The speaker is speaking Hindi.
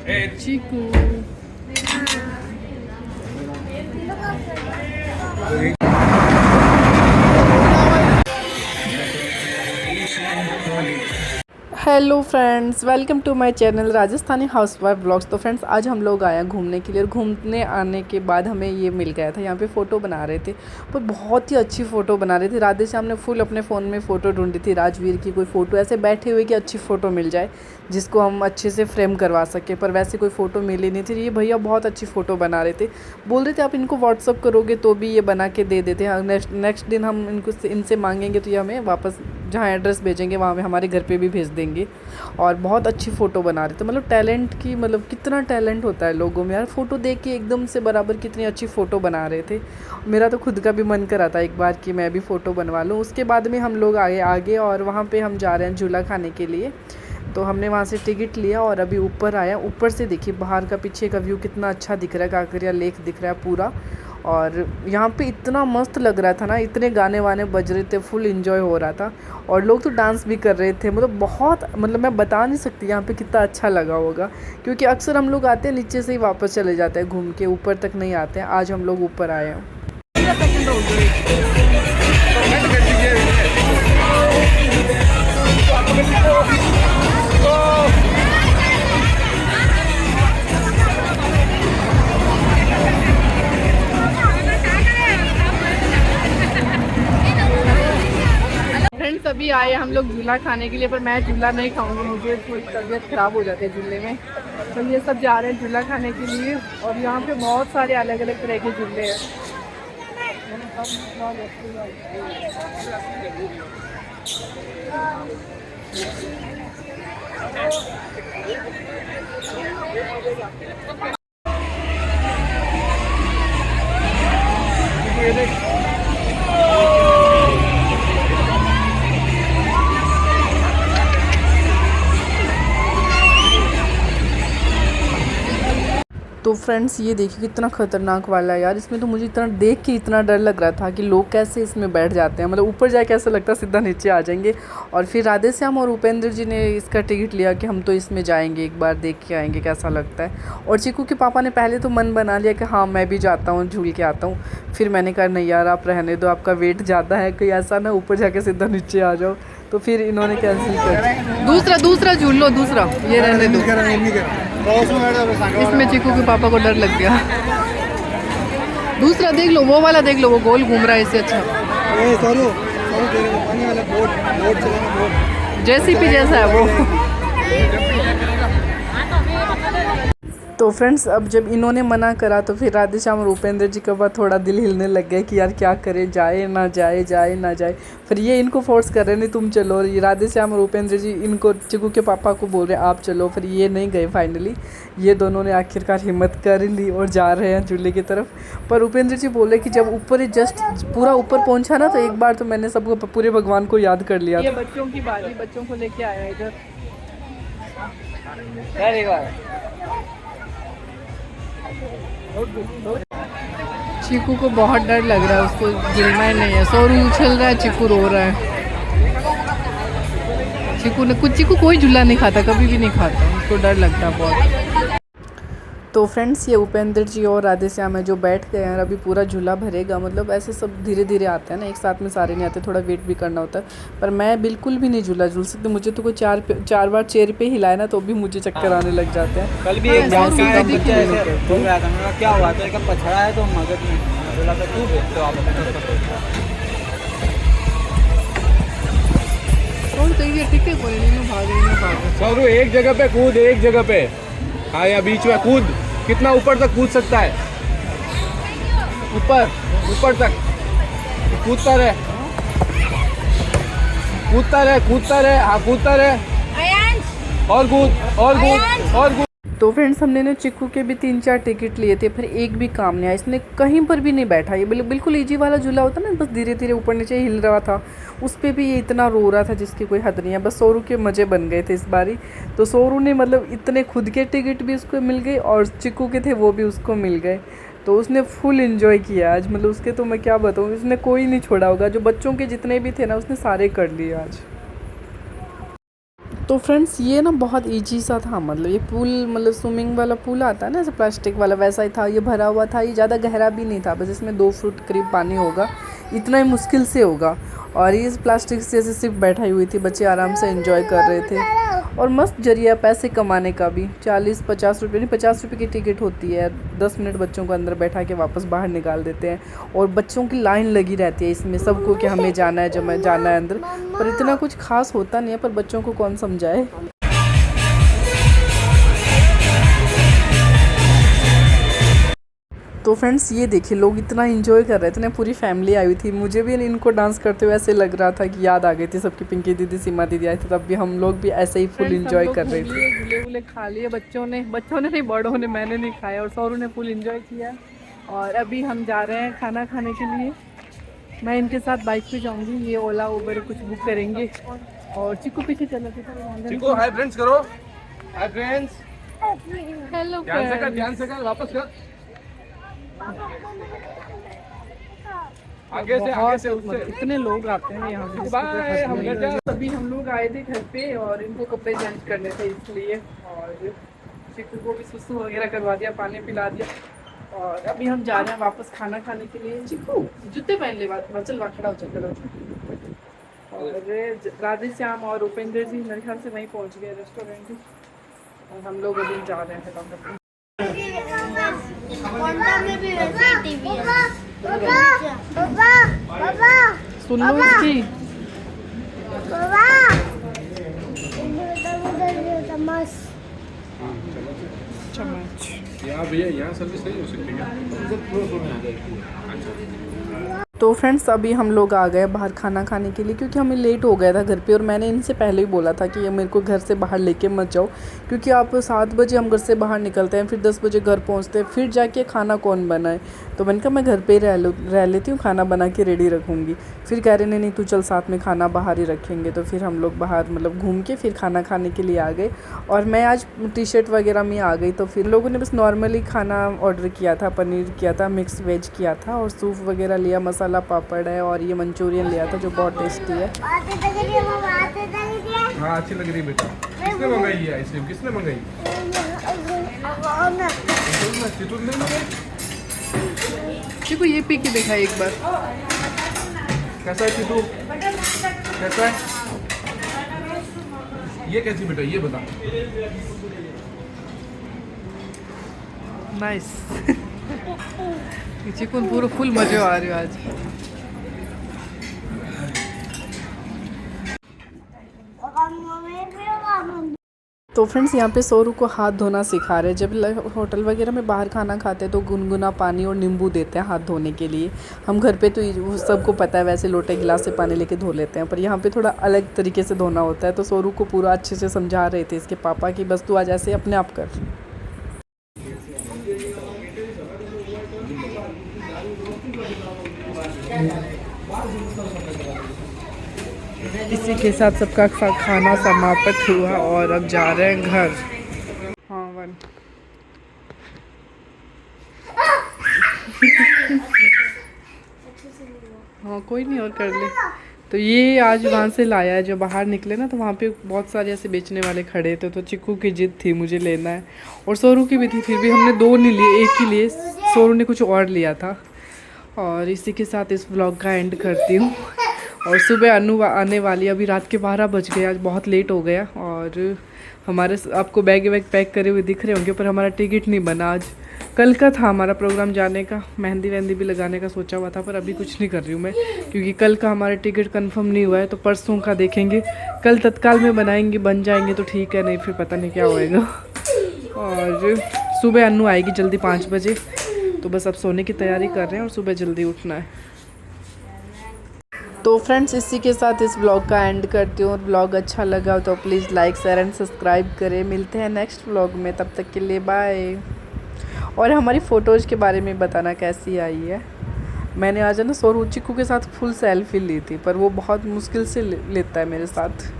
Chiku. Hello friends, welcome to my channel Rajasthani housewife vlogs. तो फ्रेंड्स, आज हम लोग आए हैं घूमने के लिए, और घूमने आने के बाद हमें ये मिल गया था। यहाँ पे फ़ोटो बना रहे थे, पर बहुत ही अच्छी फ़ोटो बना रहे थे। राधे श्याम ने फुल अपने फ़ोन में फ़ोटो ढूंढी थी राजवीर की, कोई फ़ोटो ऐसे बैठे हुए कि अच्छी फ़ोटो मिल जाए जिसको हम अच्छे से फ्रेम करवा सकें, पर वैसे कोई फ़ोटो मिली नहीं थी। ये भैया बहुत अच्छी फ़ोटो बना रहे थे, बोल रहे थे आप इनको व्हाट्सअप करोगे तो भी ये बना के दे देते हैं। नेक्स्ट दिन हम इनसे मांगेंगे तो ये हमें वापस जहाँ एड्रेस भेजेंगे वहाँ पे हमारे घर पे भी भेज देंगे। और बहुत अच्छी फ़ोटो बना रहे थे। मतलब टैलेंट की, मतलब कितना टैलेंट होता है लोगों में यार। फ़ोटो देख के एकदम से बराबर कितनी अच्छी फ़ोटो बना रहे थे। मेरा तो खुद का भी मन करा था एक बार कि मैं भी फ़ोटो बनवा लूँ। उसके बाद में हम लोग आगे और वहाँ पे हम जा रहे हैं झूला खाने के लिए। तो हमने वहाँ से टिकट लिया और अभी ऊपर आया। ऊपर से देखिए बाहर का पीछे का व्यू कितना अच्छा दिख रहा है, काकरिया लेक दिख रहा है पूरा। और यहाँ पे इतना मस्त लग रहा था ना, इतने गाने वाने बज रहे थे, फुल एंजॉय हो रहा था। और लोग तो डांस भी कर रहे थे। मतलब बहुत, मतलब मैं बता नहीं सकती यहाँ पे कितना अच्छा लगा होगा, क्योंकि अक्सर हम लोग आते हैं नीचे से ही वापस चले जाते हैं घूम के, ऊपर तक नहीं आते हैं। आज हम लोग ऊपर आए हैं। फ्रेंड्स, अभी आए हम लोग झूला खाने के लिए, पर मैं झूला नहीं खाऊंगी, मुझे थोड़ी तबीयत ख़राब हो जाती है झूले में। तो ये सब जा रहे हैं झूला खाने के लिए, और यहाँ पे बहुत सारे अलग अलग तरह के झूले हैं। तो फ्रेंड्स, ये देखिए कितना ख़तरनाक वाला है यार। इसमें तो मुझे इतना देख के इतना डर लग रहा था कि लोग कैसे इसमें बैठ जाते हैं। मतलब ऊपर जाके ऐसा लगता है सीधा नीचे आ जाएंगे। और फिर राधे श्याम और उपेंद्र जी ने इसका टिकट लिया कि हम तो इसमें जाएंगे, एक बार देख के आएंगे कैसा लगता है। और चीकू के पापा ने पहले तो मन बना लिया कि हाँ मैं भी जाता हूँ, झूल के आता हूँ। फिर मैंने कहा नहीं यार, आप रहने दो, आपका वेट ज़्यादा है, कोई ऐसा ना ऊपर जाके सीधा नीचे आ जाओ। तो फिर इन्होंने कैंसिल कर दूसरा झूल लो, दूसरा ये रहने दो। इसमें चीकू के पापा को डर लग गया। दूसरा देख लो, वो वाला देख लो, वो गोल घूम रहा है, इससे अच्छा जेसीपी जैसा है वो। तो फ्रेंड्स, अब जब इन्होंने मना करा तो फिर राधे श्याम और उपेंद्र जी का बाद थोड़ा दिल हिलने लग गया कि यार क्या करें, जाए ना जाए, जाए ना जाए। फिर ये इनको फोर्स कर रहे नहीं तुम चलो, और ये राधे श्याम और उपेंद्र जी इनको चिकू के पापा को बोल रहे आप चलो। फिर ये नहीं गए। फाइनली ये दोनों ने आखिरकार हिम्मत कर ली और जा रहे हैं झूले की तरफ। पर उपेंद्र जी बोले कि जब ऊपर जस्ट पूरा ऊपर पहुँचा ना, तो एक बार तो मैंने सबको पूरे भगवान को याद कर लिया। ये बच्चों की बारी, बच्चों को लेके आया इधर। चीकू को बहुत डर लग रहा है, उसको गिरना ही नहीं है। सोरू उछल रहा है, चीकू रो रहा है। चीकू कोई झूला नहीं खाता, कभी भी नहीं खाता, उसको डर लगता है बहुत। तो फ्रेंड्स, ये उपेंद्र जी और राधे श्याम है जो बैठ गए हैं। अभी पूरा झूला भरेगा। मतलब ऐसे सब धीरे धीरे आते हैं ना, एक साथ में सारे नहीं आते, थोड़ा वेट भी करना होता है। पर मैं बिल्कुल भी नहीं झूला झूल सकती। मुझे तो कोई चार बार चेयर पे हिलाए ना तो भी मुझे चक्कर आने लग जाते हैं। कल भी एक बार बोल रहा था, मैं क्या हुआ, तो एक पछड़ा है तो मगज में बोला था तू भेज तो आप सौरू एक जगह पे कूद, एक जगह पे। हाँ, या बीच में कूद, कितना ऊपर तक कूद सकता है, ऊपर तक कूदता रहे, हाँ कूदता रहे, और कूद। तो फ्रेंड्स, हमने ना चिक्कू के भी 3-4 टिकट लिए थे, फिर एक भी काम नहीं आया। इसने कहीं पर भी नहीं बैठा। ये बिल्कुल इजी वाला झूला होता ना, बस धीरे धीरे ऊपर नीचे हिल रहा था। उस पर भी ये इतना रो रहा था जिसकी कोई हद नहीं है। बस सोरू के मज़े बन गए थे इस बारी। तो सोरू ने मतलब इतने खुद के टिकट भी उसको मिल गए, और चिक्कू के थे वो भी उसको मिल गए। तो उसने फुल एंजॉय किया आज। मतलब उसके तो मैं क्या बताऊँ, उसने कोई नहीं छोड़ा होगा। जो बच्चों के जितने भी थे ना, उसने सारे कर लिए आज। तो फ्रेंड्स ये ना बहुत ईजी सा था, मतलब ये पूल, मतलब स्विमिंग वाला पूल आता है ना ऐसे प्लास्टिक वाला, वैसा ही था। ये भरा हुआ था, ये ज़्यादा गहरा भी नहीं था, बस इसमें 2 फुट करीब पानी होगा, इतना ही मुश्किल से होगा। और ये प्लास्टिक से ऐसे सिर्फ बैठाई हुई थी, बच्चे आराम से एंजॉय कर रहे थे। और मस्त जरिया पैसे कमाने का भी, 40-50 रुपये नहीं, 50 रुपये की टिकट होती है। 10 मिनट बच्चों को अंदर बैठा के वापस बाहर निकाल देते हैं। और बच्चों की लाइन लगी रहती है इसमें, सबको कि हमें जाना है, जब जाना है अंदर। पर इतना कुछ खास होता नहीं है, पर बच्चों को कौन समझाए। तो फ्रेंड्स ये देखिए, लोग इतना एंजॉय कर रहे थे ना, पूरी फैमिली आई हुई थी। मुझे भी इनको डांस करते हुए ऐसे लग रहा था कि याद आ गई थी सबकी। पिंकी दीदी, सीमा दीदी आई थी, तब भी हम लोग भी ऐसे ही फुल एंजॉय कर रहे थे। झूले वूले खा लिए बच्चों ने नहीं, बड़ों ने, मैंने नहीं खाया। और सौरू ने फुल एंजॉय किया। और अभी हम जा रहे हैं खाना खाने के लिए। मैं इनके साथ बाइक पे जाऊँगी, ये ओला उबर कुछ बुक करेंगे। और चिक्कू पीछे चला था। चिक्कू हाय फ्रेंड्स करो, हाय फ्रेंड्स। हेलो ध्यान से कर, वापस कर। आगे से उससे कितने लोग आते हैं यहाँ पे। अभी हम लोग आए थे घर पे और इनको कपड़े चेंज करने थे इसलिए। और चिक्कू को भी सुसु वगैरह करवा दिया, पानी पिला दिया। और अभी हम जा रहे हैं वापस खाना खाने के लिए। चिक्कू जूते पहन ले, बात चल, खड़ा हो चल। और राधे श्याम और उपेंद्र जी मेरे ख्याल से वहीं पहुँच गए रेस्टोरेंट। और हम लोग अभी जा रहे हैं सुन लो इसकी। यहाँ भैया, यहाँ सर्विस नहीं हो सकती क्या? तो फ्रेंड्स अभी हम लोग आ गए बाहर खाना खाने के लिए, क्योंकि हमें लेट हो गया था घर पे। और मैंने इनसे पहले ही बोला था कि ये मेरे को घर से बाहर लेके मत जाओ, क्योंकि आप 7 बजे हम घर से बाहर निकलते हैं, फिर 10 बजे घर पहुंचते हैं, फिर जाके खाना कौन बनाए। तो मैंने कहा मैं घर पे ही रह लेती हूँ, खाना बना के रेडी रखूँगी। फिर कह रहे नहीं तू चल, साथ में खाना बाहर ही रखेंगे। तो फिर हम लोग बाहर मतलब घूम के फिर खाना खाने के लिए आ गए। और मैं आज टी-शर्ट वगैरह में आ गई। तो फिर लोगों ने बस नॉर्मली खाना ऑर्डर किया था, पनीर किया था, मिक्स वेज किया था, और सूप वगैरह लिया, मसाला पापड़ है, और ये मंचूरियन लिया था जो बहुत टेस्टी है। हाँ अच्छी लग रही बेटा। किसने मंगाई है आइसक्रीम? किसने मंगाई? चितुल ने मंगाई। चिकू ये पी के देखा एक बार, कैसा है चितू? कैसा है ये? कैसी बेटा ये बता। नाइस। चिकू पूरा फुल मजे आ रही हो आज। तो फ्रेंड्स यहाँ पे सौरू को हाथ धोना सिखा रहे हैं। जब होटल वगैरह में बाहर खाना खाते हैं तो गुनगुना पानी और नींबू देते हैं हाथ धोने के लिए। हम घर पे तो सबको पता है, वैसे लोटे गिलास से पानी लेके धो लेते हैं, पर यहाँ पे थोड़ा अलग तरीके से धोना होता है। तो सौरू को पूरा अच्छे से समझा रहे थे इसके पापा कि बस तू आज ऐसे अपने आप कर। इसी के साथ सबका खाना समाप्त हुआ और अब जा रहे हैं घर। हाँ वन हाँ कोई नहीं, और कर ले। तो ये आज वहाँ से लाया है, जो बाहर निकले ना तो वहाँ पे बहुत सारे ऐसे बेचने वाले खड़े थे। तो चिक्कू की जिद थी मुझे लेना है, और सौरू की भी थी, फिर भी हमने 2 नहीं लिए, एक ही लिए। सौरू ने कुछ और लिया था। और इसी के साथ इस व्लॉग का एंड करती हूँ। और सुबह अनु आने वाली, अभी रात के 12 बज गए, आज बहुत लेट हो गया। और हमारे आपको बैग वैग पैक करे हुए दिख रहे होंगे, पर हमारा टिकट नहीं बना आज। कल का था हमारा प्रोग्राम जाने का, मेहंदी वहंदी भी लगाने का सोचा हुआ था, पर अभी कुछ नहीं कर रही हूँ मैं, क्योंकि कल का हमारा टिकट कंफर्म नहीं हुआ है। तो परसों का देखेंगे, कल तत्काल में बनाएंगे, बन जाएंगे तो ठीक है, नहीं फिर पता नहीं क्या होएगा। और सुबह अनु आएगी जल्दी 5 बजे, तो बस अब सोने की तैयारी कर रहे हैं और सुबह जल्दी उठना है। तो फ्रेंड्स इसी के साथ इस ब्लॉग का एंड करती हूँ। और ब्लॉग अच्छा लगा तो please like share and subscribe करें। मिलते हैं नेक्स्ट ब्लॉग में, तब तक के लिए बाय। और हमारी फ़ोटोज़ के बारे में बताना कैसी आई है। मैंने आज ना सौरू चिक्कू के साथ फुल सेल्फी ली थी, पर वो बहुत मुश्किल से लेता है मेरे साथ।